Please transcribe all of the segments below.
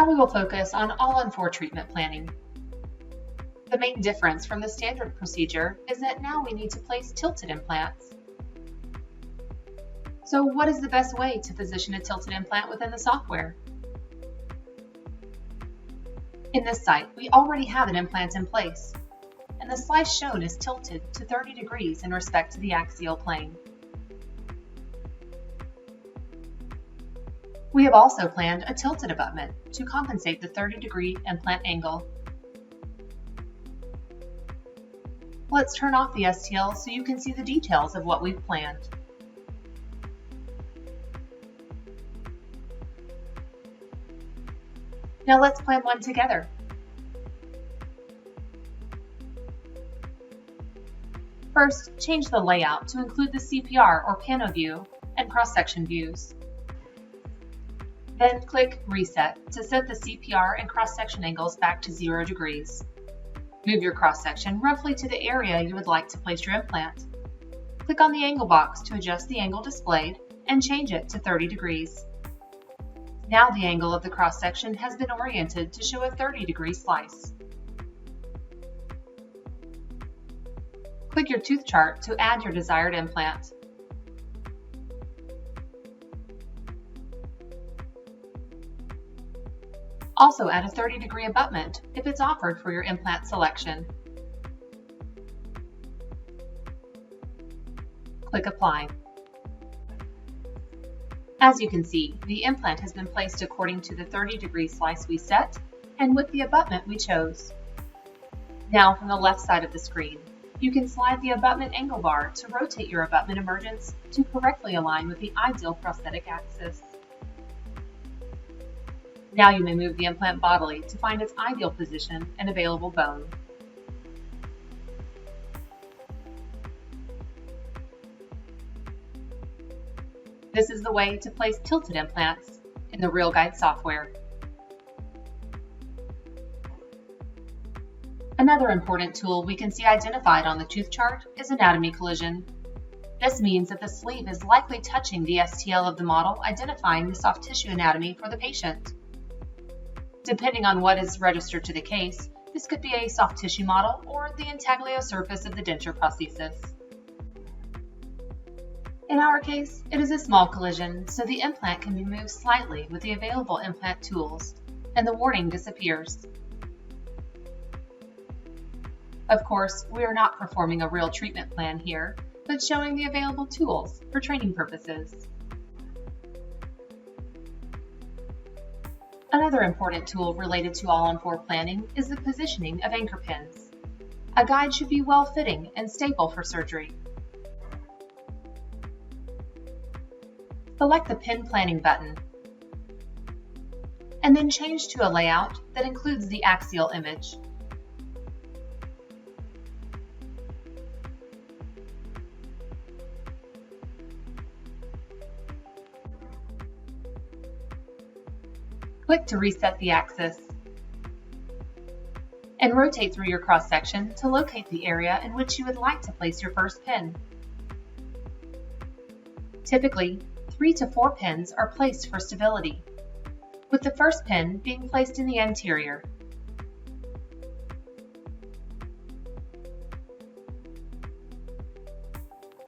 Now we will focus on all-on-4 treatment planning. The main difference from the standard procedure is that now we need to place tilted implants. So what is the best way to position a tilted implant within the software? In this site, we already have an implant in place, and the slice shown is tilted to 30 degrees in respect to the axial plane. We have also planned a tilted abutment to compensate the 30-degree implant angle. Let's turn off the STL so you can see the details of what we've planned. Now let's plan one together. First, change the layout to include the CPR or pano view and cross-section views. Then click Reset to set the CPR and cross-section angles back to 0 degrees. Move your cross-section roughly to the area you would like to place your implant. Click on the angle box to adjust the angle displayed and change it to 30 degrees. Now the angle of the cross-section has been oriented to show a 30-degree slice. Click your tooth chart to add your desired implant. Also add a 30-degree abutment if it's offered for your implant selection. Click Apply. As you can see, the implant has been placed according to the 30-degree slice we set and with the abutment we chose. Now from the left side of the screen, you can slide the abutment angle bar to rotate your abutment emergence to correctly align with the ideal prosthetic axis. Now you may move the implant bodily to find its ideal position and available bone. This is the way to place tilted implants in the RealGUIDE software. Another important tool we can see identified on the tooth chart is anatomy collision. This means that the sleeve is likely touching the STL of the model, identifying the soft tissue anatomy for the patient. Depending on what is registered to the case, this could be a soft tissue model or the intaglio surface of the denture prosthesis. In our case, it is a small collision, so the implant can be moved slightly with the available implant tools, and the warning disappears. Of course, we are not performing a real treatment plan here, but showing the available tools for training purposes. Another important tool related to all-on-4 planning is the positioning of anchor pins. A guide should be well-fitting and stable for surgery. Select the Pin Planning button, and then change to a layout that includes the axial image. Click to reset the axis, and rotate through your cross-section to locate the area in which you would like to place your first pin. Typically, 3 to 4 pins are placed for stability, with the first pin being placed in the anterior.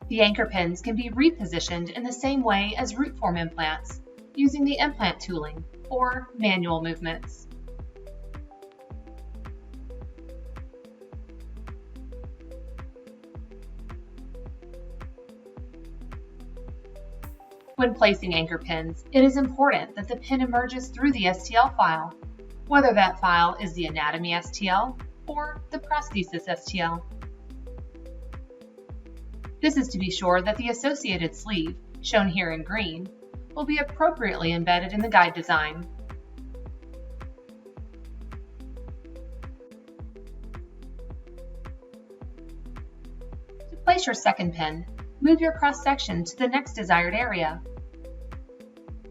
The anchor pins can be repositioned in the same way as root form implants, using the implant tooling or manual movements. When placing anchor pins, it is important that the pin emerges through the STL file, whether that file is the anatomy STL or the prosthesis STL. This is to be sure that the associated sleeve, shown here in green, will be appropriately embedded in the guide design. To place your second pin, move your cross-section to the next desired area.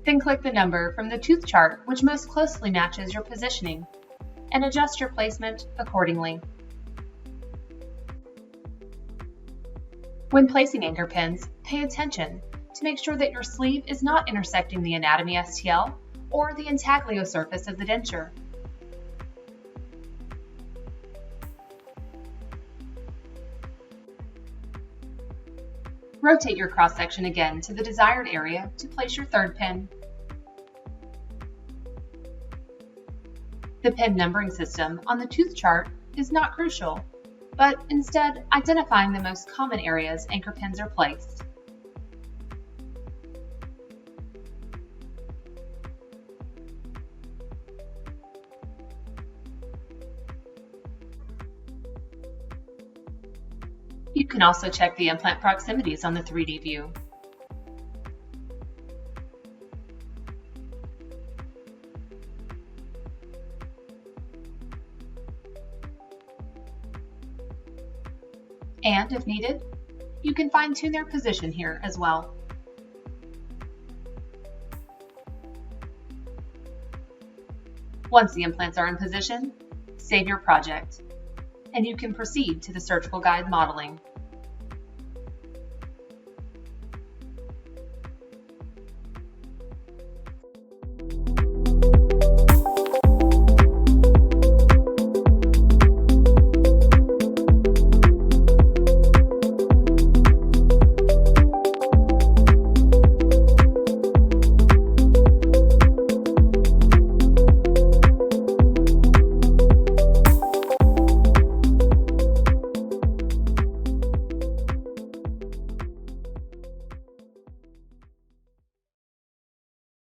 Then click the number from the tooth chart which most closely matches your positioning, and adjust your placement accordingly. When placing anchor pins, pay attention to make sure that your sleeve is not intersecting the anatomy STL or the intaglio surface of the denture. Rotate your cross-section again to the desired area to place your third pin. The pin numbering system on the tooth chart is not crucial, but instead identifying the most common areas anchor pins are placed. You can also check the implant proximities on the 3D view. And if needed, you can fine-tune their position here as well. Once the implants are in position, save your project, and you can proceed to the surgical guide modeling.